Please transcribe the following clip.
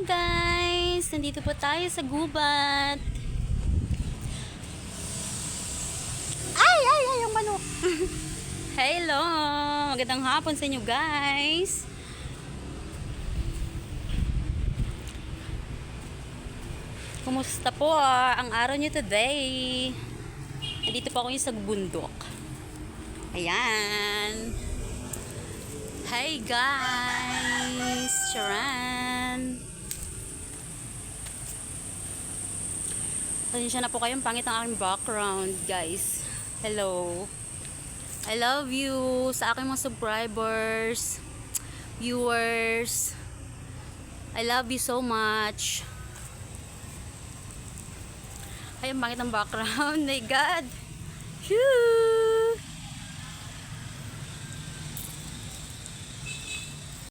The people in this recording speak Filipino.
guys! Nandito po tayo sa gubat. Ay, yung manok. Hello! Magandang hapon sa inyo guys. Kumusta po ang araw nyo today? Nandito po ako sa bundok. Ayan. Hi guys! Sharon! Pasensya na po kayong pangit ang aking background guys. Hello! I love you sa aking mga subscribers, viewers. I love you so much. Ay, ang pangit ang background. My God! Phew!